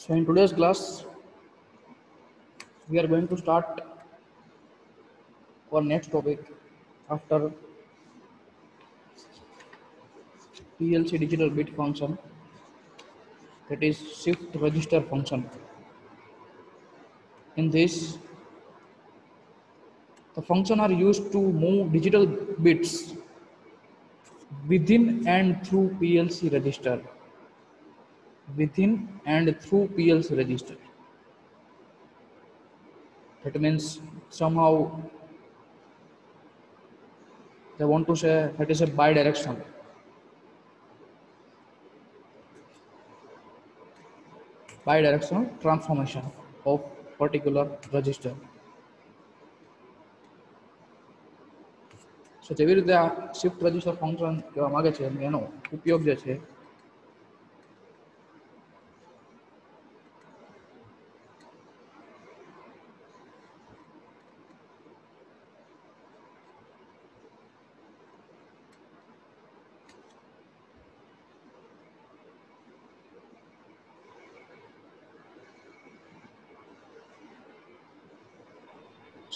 So in today's class, we are going to start our next topic after PLC digital bit function, that is shift register function. In this, the function are used to move digital bits within and through PLC register. Within and through PLC register. That means somehow they want to say that is a bidirectional. Bidirectional transformation of particular register. So જેવી રીતે આ shift register function કહેવા માંગે છે એનો ઉપયોગ જે છે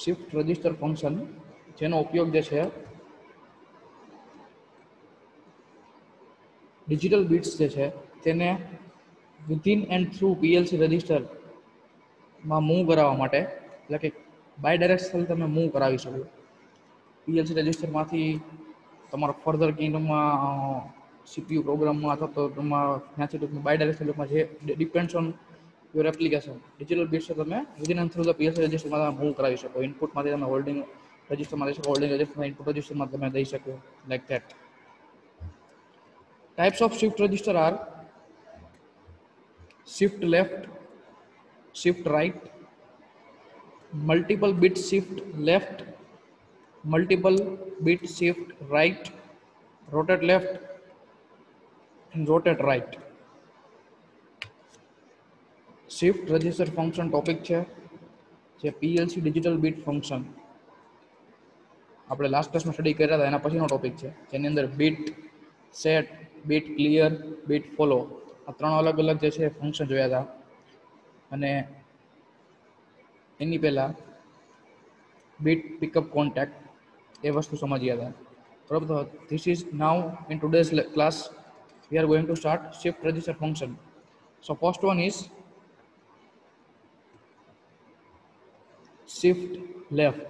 શિફ્ટ રજિસ્ટર ફંક્શન જેનો ઉપયોગ જે છે ડિજિટલ બિટ્સ જે છે તેને વિધિન એન્ડ થ્રુ પીએલસી રજિસ્ટરમાં મૂવ કરાવવા માટે, એટલે કે બાય ડાયરેક્શનલ તમે મૂવ કરાવી શકો. પીએલસી રજિસ્ટરમાંથી તમારા ફર્ધર કિંગમાં સીપીયુ પ્રોગ્રામમાં અથવા તો તમારા ત્યાંથી ટૂંકમાં બાય ડાયરેક્શનલ ટૂંકમાં જે depends on your application digital bits તમે within and through the PLC રજિસ્ટરમાં તમે મૂવ કરાવી શકો. ઇનપુટમાંથી તમે હોલ્ડિંગ રજિસ્ટરમાં દઈ શકો, હોલ્ડિંગ રજિસ્ટરમાં ઇનપુટ રજિસ્ટરમાં તમે દઈ શકો, like that. Types of shift register are shift left, shift right, multiple bit shift left, multiple bit shift right, rotate left and rotate right. Shift register function topic છે જે PLC digital bit function આપણે last ક્લાસમાં study કર્યા હતા એના પછીનો topic છે જેની અંદર bit set, bit clear, bit follow આ ત્રણ અલગ અલગ જે છે ફંક્શન જોયા હતા. અને એની પહેલા બીટ પિકઅપ કોન્ટેક્ટ એ વસ્તુ સમજ્યા હતા. બરાબર, તો this is now in today's class we are going to start shift register function. So first one is shift left.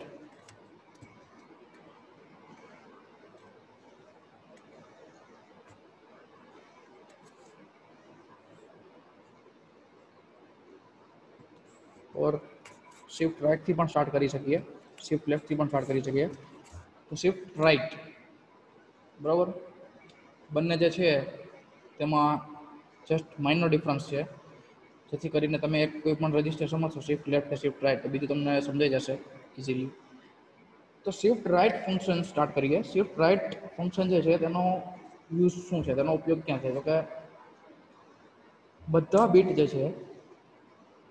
और shift right થી પણ સ્ટાર્ટ કરી શકીએ, shift left થી પણ સ્ટાર્ટ કરી શકીએ. તો shift right બરાબર, બંને જે છે તેમાં જસ્ટ માઇનર ડિફરન્સ છે, જેથી કરીને તમે એક કોઈ પણ રજિસ્ટર સમજશો શિફ્ટ લેફ્ટ કે શિફ્ટ રાઈટ તો બીજું તમને સમજાઈ જશે ઇઝીલી. તો શિફ્ટ રાઈટ ફંક્શન સ્ટાર્ટ કરીએ. શિફ્ટ રાઈટ ફંક્શન જે છે તેનો યુઝ શું છે, તેનો ઉપયોગ ક્યાં છે? તો કે બધા બીટ જે છે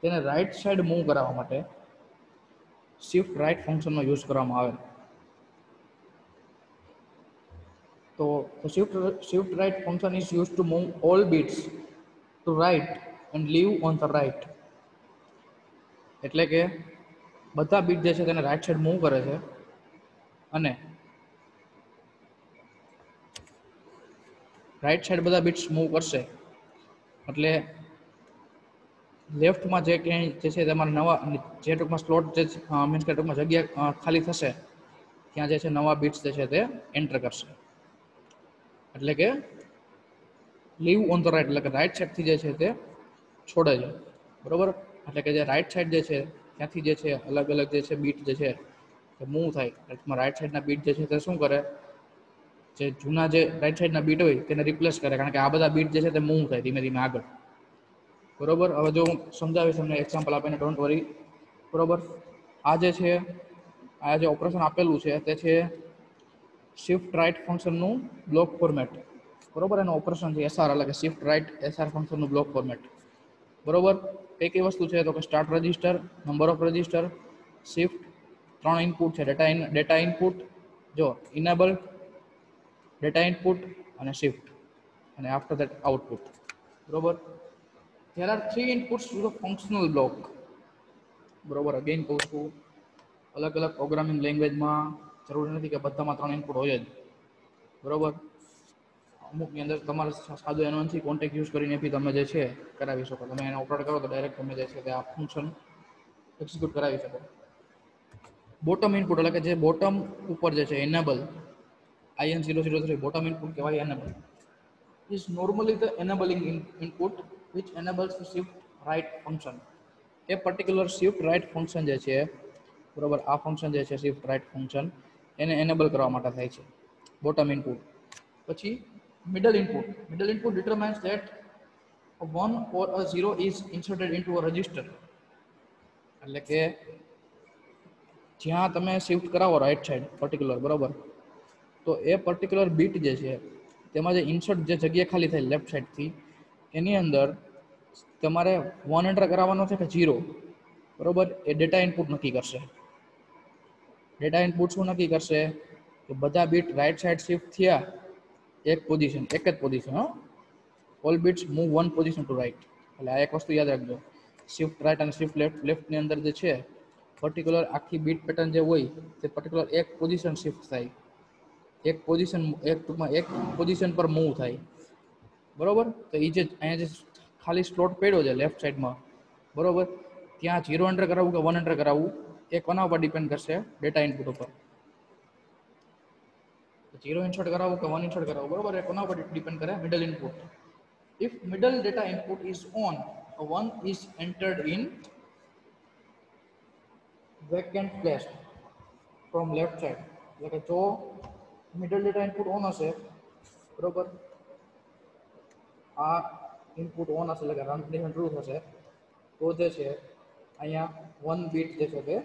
તેને રાઈટ સાઈડ મૂવ કરાવવા માટે શિફ્ટ રાઈટ ફંક્શનનો યુઝ કરવામાં આવે. તો shift right function is used to move all bits to right and leave on the right. એટલે કે બધા બીટ જે છે તેને રાઈટ સાઈડ મૂવ કરે છે અને રાઈટ સાઈડ બધા બીટ્સ મૂવ કરશે એટલે લેફ્ટમાં જે ક્યાંય જે છે તમારે નવા જે ટૂંકમાં સ્લોટ જે મીન્સ કે ટૂંકમાં જગ્યા ખાલી થશે ત્યાં જે છે નવા બીટ્સ જે છે તે એન્ટર કરશે. એટલે કે લીવ ઓન ધ રાઈટ, એટલે કે રાઈટ સાઈડથી જે છે તે છોડે છે. બરોબર, એટલે કે જે રાઈટ સાઈડ જે છે ત્યાંથી જે છે અલગ અલગ જે છે બીટ જે છે તે મૂવ થાય. એટલે રાઈટ સાઈડના બીટ જે છે તે શું કરે, જે જૂના જે રાઈટ સાઈડના બીટ હોય તેને રિપ્લેસ કરે, કારણ કે આ બધા બીટ જે છે તે મૂવ થાય ધીમે ધીમે આગળ. બરોબર, હવે જો હું સમજાવીશ તમને એક્ઝામ્પલ આપીને, ડોન્ટ વરી. બરોબર, આ જે છે આ જે ઓપરેશન આપેલું છે તે છે શિફ્ટ રાઈટ ફંક્શનનું બ્લોક ફોર્મેટ. બરોબર, એનું ઓપરેશન છે એસઆર, એટલે કે શિફ્ટ રાઈટ એસઆર ફંક્શનનું બ્લોક ફોર્મેટ. બરોબર, કઈ કઈ વસ્તુ છે તો કે start register, number of register, shift, 3 input છે, ડેટા ઇનપુટ, જો ઇનેબલ, ડેટા ઇનપુટ અને શિફ્ટ, અને આફ્ટર ધેટ આઉટપુટ. બરોબર, there are three inputs to the functional block. બરોબર, અગેન કહું છું, અલગ અલગ પ્રોગ્રામિંગ લેંગ્વેજમાં જરૂરી નથી કે બધામાં 3 ઇનપુટ હોય જ. બરોબર, અમુકની અંદર તમારે સાદો એનોન્સી કોન્ટેક્ટ યુઝ કરીને બી તમે જે છે કરાવી શકો. તમે એને ઓપરેટ કરો તો ડાયરેક્ટ તમે જે છે તે આ ફંક્શન એક્ઝિક્યુટ કરાવી શકો. બોટમ ઇનપુટ એટલે કે જે બોટમ ઉપર જે છે એનેબલ IN003 બોટમ ઇનપુટ કહેવાય. Enable is normally the enabling input which enables the shift right function. A particular shift right function જે છે, બરોબર, આ ફંક્શન જે છે shift right function એને એનેબલ કરવા માટે થાય છે, બોટમ ઇનપુટ. પછી middle input determines that a 1 or a 0 is inserted into a register. એટલે કે જ્યાં તમે શિફ્ટ કરાવો રાઈટ સાઈડ પર્ટિક્યુલર, બરોબર, તો એ પર્ટિક્યુલર બીટ જે છે તેમાં જે ઇન્સર્ટ જે જગ્યા ખાલી થાય લેફ્ટ સાઈડથી એની અંદર તમારે 1 એન્ટર કરાવવાનો છે કે 0, બરોબર, એ ડેટા ઇનપુટ નક્કી કરશે. ડેટા ઇનપુટ શું નક્કી કરશે કે બધા બીટ રાઈટ સાઈડ શિફ્ટ થયા એક જ position. All bits move 1 position to right. એટલે આ એક વસ્તુ યાદ રાખજો, શિફ્ટ રાઈટ અને શિફ્ટ લેફ્ટની અંદર જે છે પર્ટિક્યુલર આખી બીટ પેટર્ન જે હોય તે પર્ટિક્યુલર એક પોઝિશન શિફ્ટ થાય, એક પોઝિશન પર મૂવ થાય. બરોબર, તો એ જે અહીંયા જે ખાલી સ્લોટ પડ્યો છે લેફ્ટ સાઈડમાં, બરોબર, ત્યાં 0 એન્ટર કરાવવું કે 1 એન્ટર કરાવવું એ કોના ઉપર ડિપેન્ડ કરશે? ડેટા ઇનપુટ ઉપર. 0 ઇન્સર્ટ કરાવવું કે 1 ઇન્સર્ટ કરાવવું, બરોબર, એ કોના ઉપર ડિપેન્ડ કરે? Middle input. If middle data input is on, a 1 is entered in vacant place from left side. એટલે કે જો મિડલ ડેટા ઇનપુટ ઓન હશે, બરોબર, આ ઇનપુટ ઓન હશે એટલે કે રન કન્ડિશન ટ્રુ થશે, તો જે છે અહીંયા 1 બીટ જે છે તે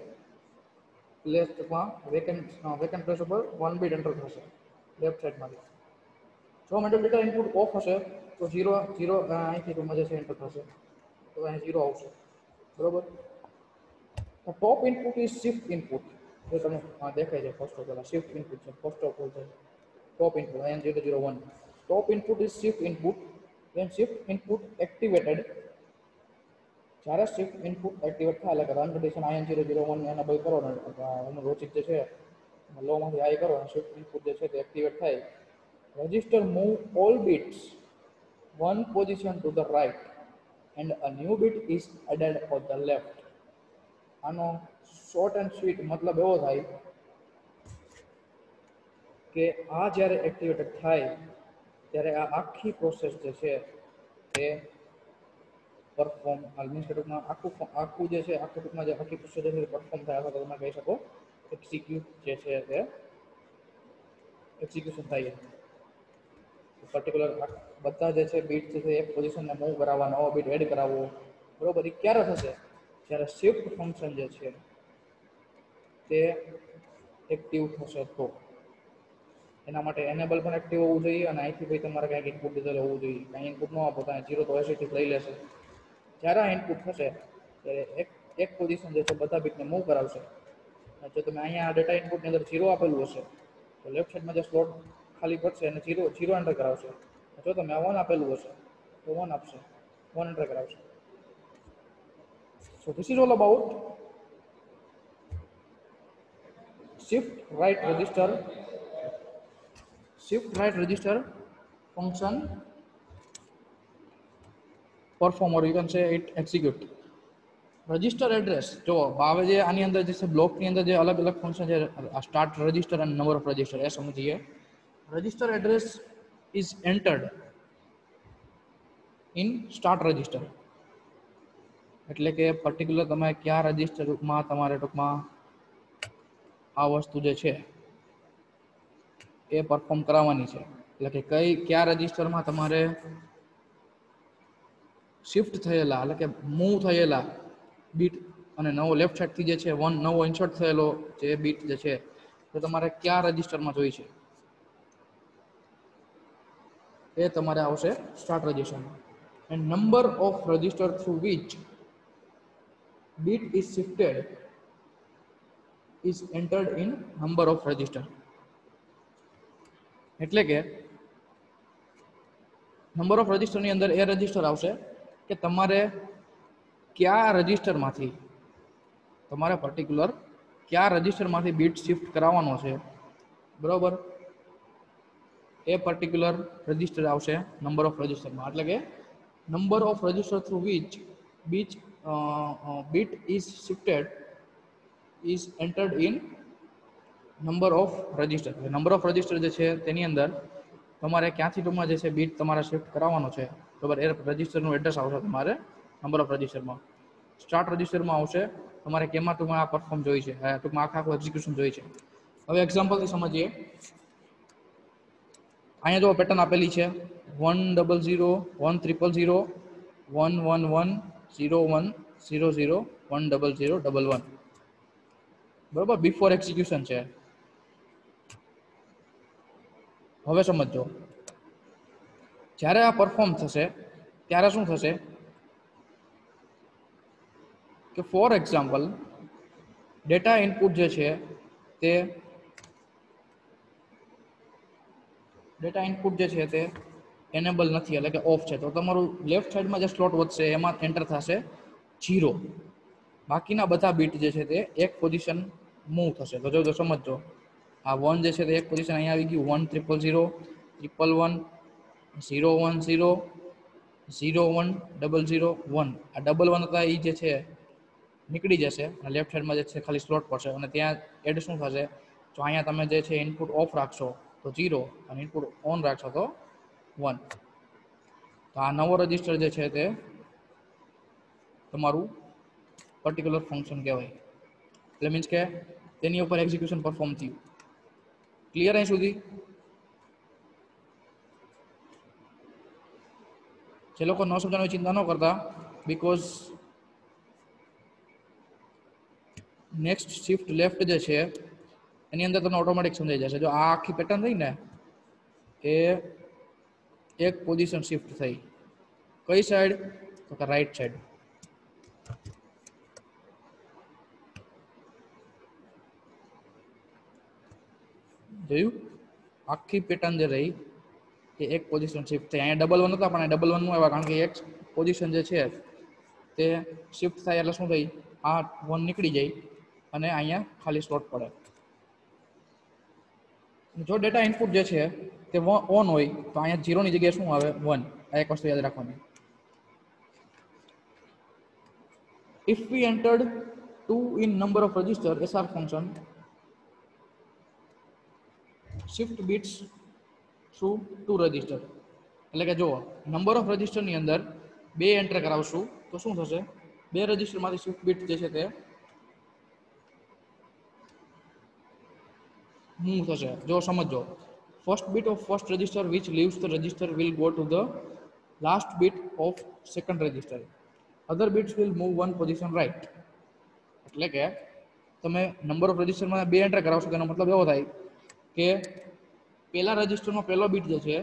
પ્લેસમાં વેકેન્ટ પ્લેસ ઉપર 1 બીટ એન્ટર થશે લેફ્ટ સાઈડમાંથી. જો મિડલ ડેટા ઇનપુટ ઓફ હશે તો 0 અહીંથી રૂમમાં જે છે એન્ટર થશે, તો અહીં 0 આવશે. બરોબર, તો top input is shift input. જે તમને દેખાય છે first of all shift input છે, ફર્સ્ટ ઓફ ઓલ છે top input IN001. Top input is shift input. when shift input activated, જ્યારે shift input એક્ટિવેટ થાય એટલે કે રન કન્ડિશન IN001 એનેબલ કરો ને એનું લોજિક જે છે લો માંથી હાઈ કરો અને shift input જે છે તે એક્ટિવેટ થાય, register move all bits 1 position to the right and a new bit is added on the left. આનો શોર્ટ એન્ડ સ્વીટ મતલબ એવો થાય કે આ જ્યારે એક્ટિવેટેડ થાય ત્યારે આ આખી પ્રોસેસ જે છે તે પરફોર્મ મીન્સ કે ટૂંકમાં આખું જે છે આખું ટૂંકમાં જે આખી પ્રોસેસ જે છે પરફોર્મ થાય અથવા તમે કહી શકો એક્ઝિક્યુટ જે છે તે એક્ઝિક્યુશન થાય. પર્ટિક્યુલર બધા જે છે બીટ જે છે એક પોઝિશનને મૂવ કરાવવા, નવો બીટ એડ કરાવવો, બરોબર, એ ક્યારે થશે? જ્યારે શિફ્ટ ફંક્શન જે છે તે એક્ટિવ થશે તો. એના માટે એનેબલ પણ એક્ટિવ હોવું જોઈએ અને અહીંથી ભાઈ તમારે કંઈક ઇનપુટ દીધેલ હોવું જોઈએ. કાંઈ ઇનપુટ ન આપો તો 0 તો એસિટી લઈ લેશે. જ્યારે આ ઇનપુટ થશે ત્યારે એક પોઝિશન જે છે બધા બીટને મૂવ કરાવશે. જો તમે અહીંયા ડેટા ઇનપુટની અંદર 0 આપેલું હશે તો લેફ્ટ સાઈડમાં જે સ્લોટ ખાલી પડશે અને 0 એન્ટર કરાવશે. જો તમે 1 આપેલું હશે તો 1 આપશે, 1 એન્ટર કરાવશે. So this is all about shift right register function perform, or you can say it execute. Register address જો હવે જે આની અંદર જે છે બ્લોકની અંદર જે અલગ અલગ ફંક્શન છે, સ્ટાર્ટ રજિસ્ટર અને નંબર ઓફ રજિસ્ટર, એ સમજીએ. Register address is entered in start register. એટલે કે પર્ટિક્યુલર તમે કયા રજિસ્ટરમાં તમારે ટૂંકમાં આ વસ્તુ જે છે એ પરફોર્મ કરાવવાની છે. એટલે કે કયા રજિસ્ટરમાં તમારે શિફ્ટ થયેલા એટલે કે મૂવ થયેલા બીટ અને નવો લેફ્ટ સાઈડથી જે છે નવો ઇન્સર્ટ થયેલો જે બીટ જે છે તો તમારે કયા રજિસ્ટરમાં જોઈ છે એ તમારે આવશે સ્ટાર્ટ રજિસ્ટરમાં. And number of register through which bit is shifted is entered in number of register. એટલે કે નંબર ઓફ રજિસ્ટર ની અંદર એ રજિસ્ટર આવશે કે તમારે કયા રજિસ્ટરમાંથી તમારે પર્ટિક્યુલર કયા રજિસ્ટરમાંથી બીટ શિફ્ટ કરાવવાનો છે, બરોબર, એ પર્ટિક્યુલર રજિસ્ટર આવશે નંબર ઓફ રજિસ્ટરમાં. એટલે કે number of register through which bit is shifted is entered in number of register. Number of register જે છે તેની અંદર તમારે ક્યાંથી ટૂંકમાં જે છે બીટ તમારે શિફ્ટ કરાવવાનો છે, બરાબર, એ રજિસ્ટરનું એડ્રેસ આવશે તમારે નંબર ઓફ રજિસ્ટરમાં. સ્ટાર્ટ રજિસ્ટરમાં આવશે તમારે કેમાં ટૂંકમાં આ પરફોર્મ જોઈ છે, ટૂંકમાં આખું એક્ઝિક્યુશન જોઈ છે. હવે એક્ઝામ્પલથી સમજીએ. અહીંયા જો પેટર્ન આપેલી છે 100 100 111 01 00 10011, બરોબર, બિફોર એક્ઝિક્યુશન છે. હવે સમજો, જ્યારે આ પરફોર્મ થશે ત્યારે શું થશે કે ફોર એક્ઝામ્પલ ડેટા ઇનપુટ જે છે તે એનેબલ નથી, એટલે કે ઓફ છે, તો તમારું લેફ્ટ સાઈડમાં જે સ્લોટ વધશે એમાં એન્ટર થશે 0. બાકીના બધા બીટ જે છે તે એક પોઝિશન મૂવ થશે. તો જો સમજો, આ 1 જે છે તે એક પોઝિશન અહીંયા આવી ગયું, 1 000 111 010 01001. આ 11 હતા એ જે છે નીકળી જશે અને લેફ્ટ સાઈડમાં જે છે ખાલી સ્લોટ પડશે અને ત્યાં એડ શું થશે, તો અહીંયા તમે જે છે ઇનપુટ ઓફ રાખશો તો 0 અને ઇનપુટ ઓન રાખશો તો 1. તો આ નવો રજિસ્ટર જે છે તે તમારું પર્ટિક્યુલર ફંક્શન કહેવાય. એટલે મીન્સ કે તેની ઉપર એક્ઝિક્યુશન પરફોર્મ થયું. ક્લિયર અહીં સુધી? જે લોકો ન સમજાણો ચિંતા ન કરતા, બીકોઝ નેક્સ્ટ શિફ્ટ લેફ્ટ જે છે એની અંદર તમને ઓટોમેટિક સમજાઈ જશે. જો આ આખી પેટર્ન રહી ને એ એક પોઝિશન શિફ્ટ થઈ, કઈ સાઈડ, તો કે રાઈટ સાઈડ. જોયું? આખી પેટર્ન જે રહી એ એક પોઝિશન શિફ્ટ થઈ. અહીંયા 11 હતા પણ 11 નું આવ્યા કારણ કે એક પોઝિશન જે છે તે શિફ્ટ થાય એટલે શું થઈ, આ 1 નીકળી જાય અને અહીંયા ખાલી સ્લોટ પડે. જો ડેટા ઇનપુટ જે છે તે ઓન હોય તો અહીંયા 0 ની જગ્યાએ શું આવે, 1. આ એક વસ્તુ યાદ રાખવાની. If we entered 2 in number of register, SR function shift bits through 2 register. એટલે કે જો નંબર ઓફ રજિસ્ટર ની અંદર 2 એન્ટર કરાવશું તો શું થશે, 2 રજિસ્ટર માંથી શિફ્ટ બીટ જે છે તે મૂવ થશે. જો સમજો, first bit of first register which leaves the register will go to the last bit of second register. Other bits will move one position right. એટલે કે તમે નંબર ઓફ રજિસ્ટરમાં 2 એન્ટર કરાવશો તેનો મતલબ એવો થાય કે પહેલા રજિસ્ટરનો પહેલો બીટ જે છે,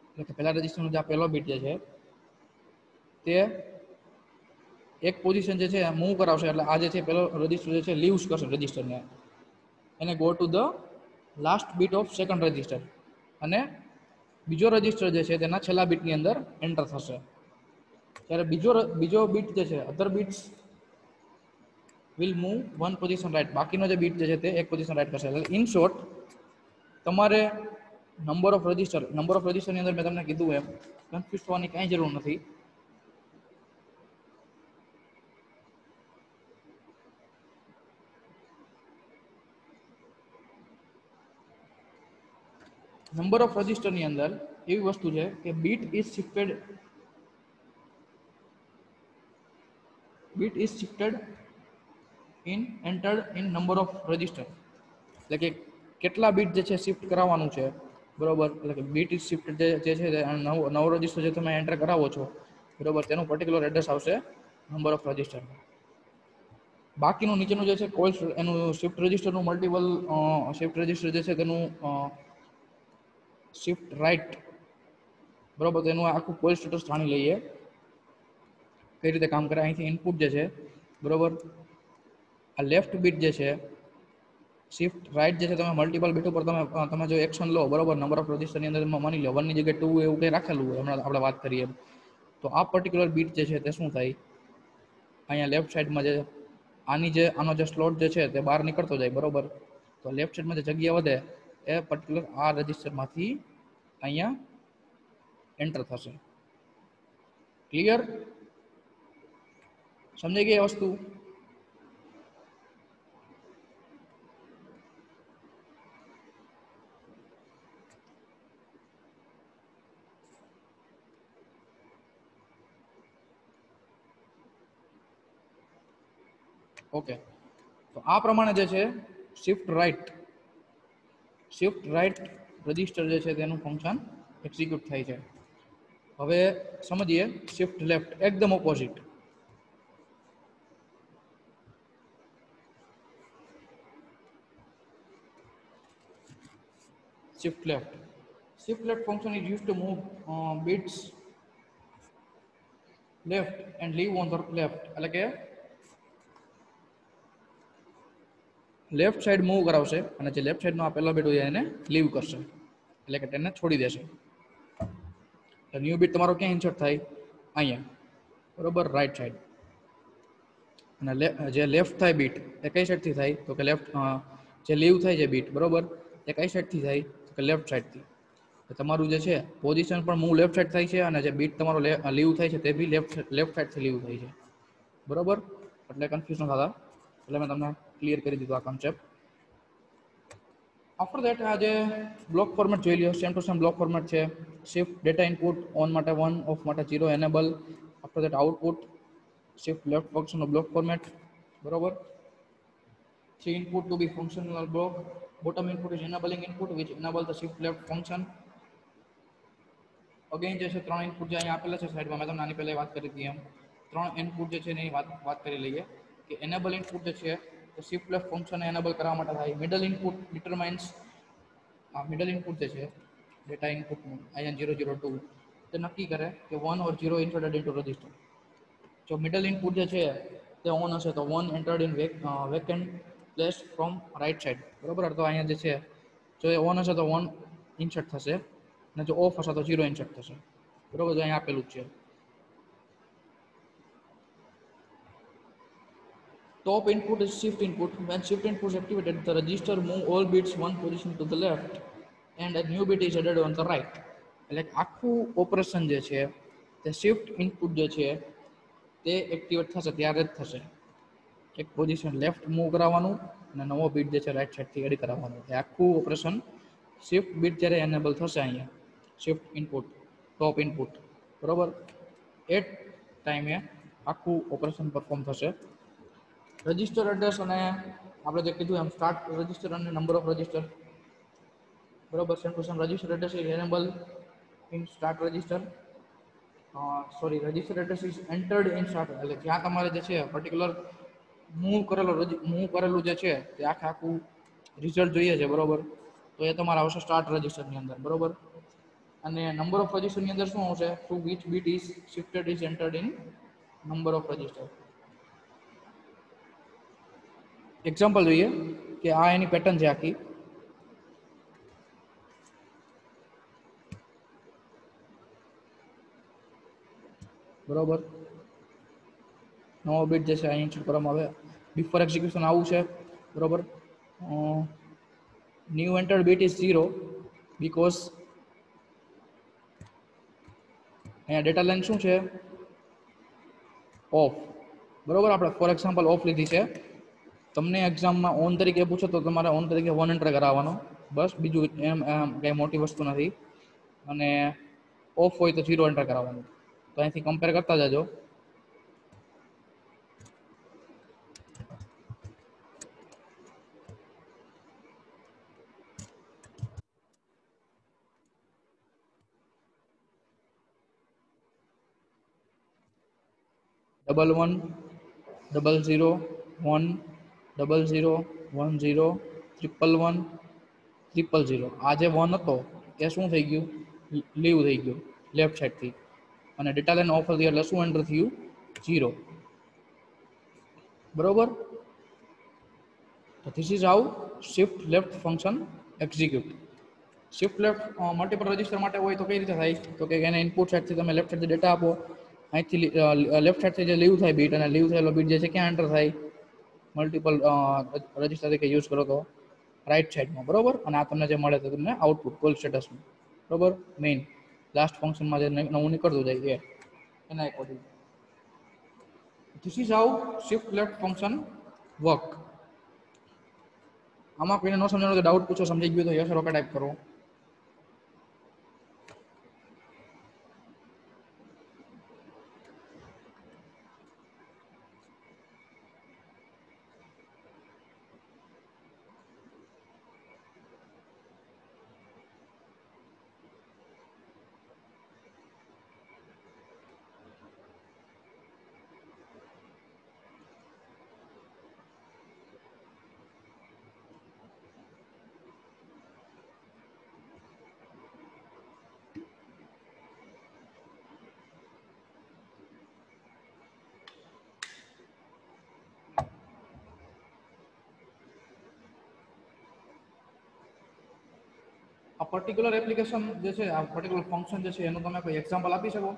એટલે કે પહેલા રજિસ્ટરનો જે પહેલો બીટ જે છે તે એક પોઝિશન જે છે મૂવ કરાવશે, એટલે આ જે છે પહેલો રજિસ્ટર જે છે લીવ્સ કરશે રજિસ્ટરને, એને go to the last bit of second register, અને બીજો રજિસ્ટર જે છે તેના છેલ્લા બીટની અંદર એન્ટર થશે. ત્યારે બીજો બીટ જે છે, other bits will move one position right, બાકીનો જે બીટ જે છે તે એક પોઝિશન રાઈટ કરશે. એટલે ઇન શોર્ટ તમારે નંબર ઓફ રજિસ્ટરની અંદર મેં તમને કીધું એમ કન્ફ્યુઝ થવાની કાંઈ જરૂર નથી. નંબર ઓફ રજિસ્ટરની અંદર એવી વસ્તુ છે કે bit is shifted in entered in number of register. એટલે કે કેટલા બીટ જે છે શિફ્ટ કરાવવાનું છે, બરોબર, એટલે કે બીટ ઇઝ શિફ્ટેડ જે છે નવો રજિસ્ટર જે તમે એન્ટર કરાવો છો, બરોબર, તેનું પર્ટિક્યુલર એડ્રેસ આવશે નંબર ઓફ રજિસ્ટર. બાકીનું નીચેનું જે છે કોલ એનું શિફ્ટ રજિસ્ટરનું મલ્ટિપલ શિફ્ટ રજિસ્ટર જે છે તેનું શિફ્ટ રાઈટ, બરોબર, તો એનું આખું કોલ સ્ટેટસ જાણી લઈએ કઈ રીતે કામ કરે. અહીંથી ઇનપુટ જે છે, બરોબર, આ લેફ્ટ બીટ જે છે, શિફ્ટ રાઈટ જે છે તમે મલ્ટિપલ બીટ ઉપર તમે જો એક્શન લો, બરોબર, નંબર ઓફ રજિસ્ટરની અંદર માની લો 1 ની જગ્યાએ 2 એવું કંઈ રાખેલું હોય, હમણાં આપણે વાત કરીએ તો તો આ પર્ટિક્યુલર બીટ જે છે તે શું થાય, અહીંયા લેફ્ટ સાઈડમાં જે આનો જે સ્લોટ જે છે તે બહાર નીકળતો જાય, બરોબર. તો લેફ્ટ સાઈડમાં જે જગ્યા વધે એ પર્ટિક્યુલર આ રજિસ્ટરમાંથી અહીંયા એન્ટર થશે. ક્લિયર? સમજાઈ ગઈ વસ્તુ? ઓકે, તો આ પ્રમાણે જે છે શિફ્ટ રાઈટ રજિસ્ટર જે છે તેનું ફંક્શન એક્ઝિક્યુટ થાય છે. હવે સમજીએ શિફ્ટ લેફ્ટ, એકદમ opposite. Shift left function is used to move bits left and leave on the left. એટલે કે લેફ્ટ સાઈડ મૂવ કરાવશે અને જે લેફ્ટ સાઈડનો આ પહેલો બીટ હોય એને લીવ કરશે, એટલે કે તેને છોડી દેશે. તો ન્યૂ બીટ તમારો ક્યાં ઇન્સર્ટ થાય? અહીંયા, બરોબર, રાઈટ સાઈડ. અને જે લેફ્ટ થાય બીટ એ કઈ સાઈડથી થાય? તો કે લેફ્ટ, જે લીવ થાય છે બીટ, બરોબર, એ કઈ સાઈડથી થાય? તો કે લેફ્ટ સાઈડથી. તમારું જે છે પોઝિશન પણ મૂવ લેફ્ટ સાઈડ થાય છે અને જે બીટ તમારો લીવ થાય છે તે બી લેફ્ટ સાઈડથી લીવ થાય છે, બરોબર. એટલે કન્ફ્યુઝ ન થતા, એટલે મેં તમને ક્લિયર કરી દીધું આ કન્સેપ્ટ. આફ્ટર ધેટ આ જે બ્લોક ફોર્મેટ જોઈ લ્યો, same to same block format છે. શિફ્ટ ડેટા ઇનપુટ ઓન માટે 1, ઓફ માટે 0 enable. After that output shift left ફંક્શનનો બ્લોક ફોર્મેટ, બરોબર. 3 input to be functional block. Bottom input is enabling input which enable the shift left function. Again જે છે 3 input જે અહીંયા આપેલા છે સાઈડમાં, મેં તમને આની પહેલા વાત કરી હતી એમ 3 ઇનપુટ જે છે એની વાત કરી લઈએ કે એનેબલ ઇનપુટ જે છે તો શિફ્ટ લેફ્ટ ફંક્શન એનેબલ કરવા માટે થાય. મિડલ ઇનપુટ ડિટરમાઇન્સ, આ મિડલ ઇનપુટ જે છે ડેટા ઇનપુટનું અહીંયા 002 તે નક્કી કરે કે 1 ઓર 0 ઇન્સર્ટેડ ઇન્ટુ રજિસ્ટર. જો મિડલ ઇનપુટ જે છે તે ઓન હશે તો 1 entered in vacant place from right side, બરોબર. તો અહીંયા જે છે જો એ ઓન હશે તો 1 ઇન્સર્ટ થશે અને જો ઓફ હશે તો 0 ઇન્સર્ટ થશે, બરોબર. તો અહીંયા આપેલું જ છે. Top input is shift input. When shift input is activated, the register move all bits one position to the left and a new bit is added on the right. એટલે આખું ઓપરેશન જે છે તે શિફ્ટ ઇનપુટ જે છે તે activate થશે ત્યારે જ થશે. એક પોઝિશન લેફ્ટ મૂવ કરાવવાનું અને નવો બીટ જે છે રાઈટ સાઈડથી એડ કરાવવાનું. એ આખું ઓપરેશન શિફ્ટ બીટ જ્યારે એનેબલ થશે અહીંયા શિફ્ટ ઇનપુટ ટોપ ઇનપુટ, બરોબર, એ ટાઈમે આખું ઓપરેશન પરફોર્મ થશે. રજિસ્ટર એડ્રેસ અને આપણે જે કીધું એમ સ્ટાર્ટ રજિસ્ટર અને નંબર ઓફ રજિસ્ટર, બરોબર. Same to same register address is enable in start register, sorry register address is entered in start. એટલે જ્યાં તમારે જે છે પર્ટિક્યુલર મૂવ કરેલું જે છે તે આખું રિઝલ્ટ જોઈએ છે, બરોબર. તો એ તમારે આવશે સ્ટાર્ટ રજિસ્ટરની અંદર, બરોબર. અને નંબર ઓફ રજિસ્ટરની અંદર શું આવશે? Two which bit is shifted is entered in number of register. Example જોઈએ કે આ એની પેટર્ન છે આખી. બરોબર, નવો બીટ જે છે અહીં ઇન્સર્ટ કરવામાં આવે. બિફોર એક્ઝિક્યુશન આવું છે, બરોબર. New entered bit is 0 because અહીંયા ડેટા લાઈન શું છે? ઓફ, બરોબર. આપણે ફોર એક્ઝામ્પલ ઓફ લીધી છે. તમને એક્ઝામમાં ઓન તરીકે પૂછો તો તમારે ઓન તરીકે 1 એન્ટર કરાવવાનો, બસ. બીજું એમ કંઈ મોટી વસ્તુ નથી. અને ઓફ હોય તો 0 એન્ટર કરાવવાનું. તો અહીંથી કમ્પેર કરતા જજો. ડબલ 1 00 1 00 10 111 000. આ જે 1 હતો એ શું થઈ ગયું? લીવ થઈ ગયું લેફ્ટ સાઈડથી. અને ડેટા લાઈન ઓફ હતી એટલે શું એન્ટર થયું? 0, બરોબર. તો this is how shift left function execute. Shift left multiple register માટે હોય તો કઈ રીતે થાય? તો કે એને ઇનપુટ સાઈડથી તમે લેફ્ટ સાઈડથી ડેટા આપો અહીંથી લેફ્ટ સાઈડથી જે લીવ થાય બીટ અને લીવ થયેલો બીટ જે છે ક્યાં એન્ટર થાય મલ્ટિપલ રજિસ્ટર તરીકે યુઝ કરો તો રાઈટ સાઈડમાં બરોબર અને આ તમને જે મળે તો તમને આઉટપુટ કોલ સ્ટેટસમાં બરોબર મેઇન લાસ્ટ ફંક્શનમાં જે નવું નીકળતું જાય એ એના according this is how shift left function work આમાં કોઈને ન સમજાણું તો ડાઉટ પૂછો સમજી ગયું તો યસ રોકા ટાઈપ કરો આ પર્ટિક્યુલર એપ્લિકેશન જે છે આ પર્ટિક્યુલર ફંક્શન જે છે એનું તમે કોઈ એક્ઝામ્પલ આપી શકો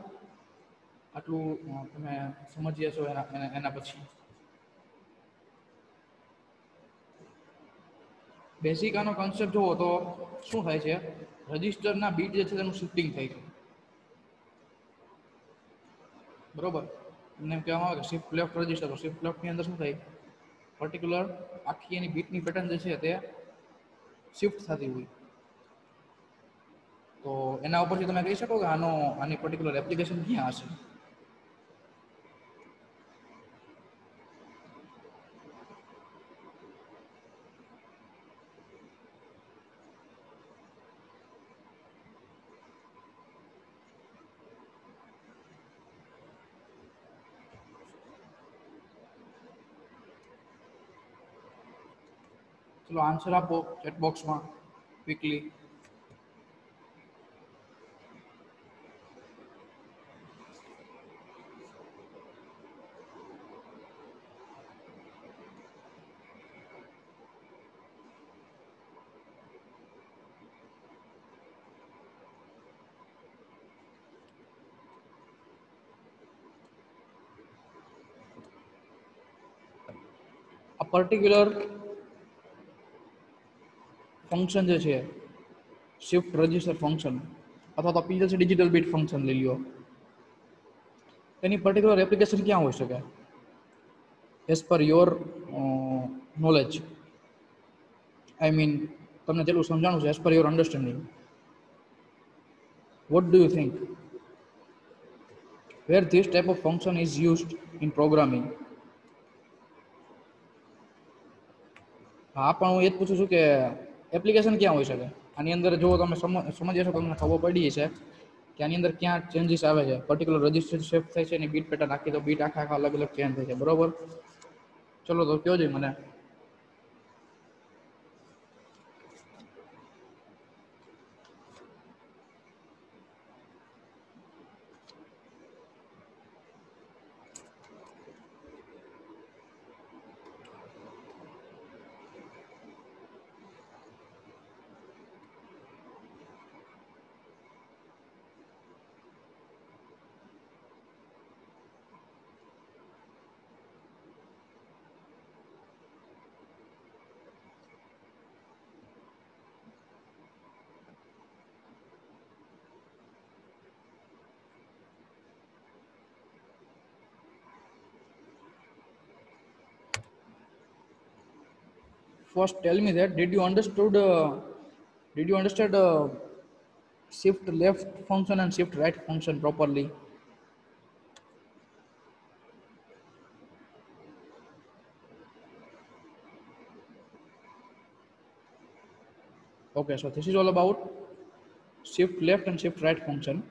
આટલું તમે સમજીએ છો એના પછી બેઝિક આનો કોન્સેપ્ટ જુઓ તો શું થાય છે રજિસ્ટરના બીટ જે છે તેનું શિફ્ટિંગ થાય છે બરોબર એમને એમ કહેવામાં આવે કે શિફ્ટ લેફ્ટ રજિસ્ટર શિફ્ટ લેફ્ટની અંદર શું થાય પર્ટિક્યુલર આખી એની બીટની પેટર્ન જે છે તે શિફ્ટ થતી હોય તો એના ઉપરથી તમે કહી શકો કે આની પર્ટિક્યુલર એપ્લિકેશન ક્યાં હશે ચલો આન્સર આપો ચેટ બોક્સમાં ક્વિકલી આ પર્ટિક્યુલર ફંક્શન જે છે શિફ્ટ રજિસ્ટર ફંક્શન અથવા તો પીએલસી ડિજિટલ બીટ ફંક્શન લઈ લો એની પર્ટિક્યુલર એપ્લિકેશન ક્યાં હોઈ શકે as per your knowledge I mean તમને જેટલું સમજાણું છે as per your understanding what do you think where this type of function is used in programming હા પણ હું એ જ પૂછું છું કે એપ્લિકેશન ક્યાં હોઈ શકે આની અંદર જો તમે સમજીએ છો તમને ખબર પડી છે કે આની અંદર ક્યાં ચેન્જીસ આવે છે પર્ટિક્યુલર રજિસ્ટર શિફ્ટ થાય છે એની બીટ પેટર્ન આખી તો બીટ આખા અલગ અલગ ચેન્જ થાય છે બરોબર ચલો તો કયો જોઈએ મને first tell me that did you understand shift left function and shift right function properly okay so this is all about shift left and shift right function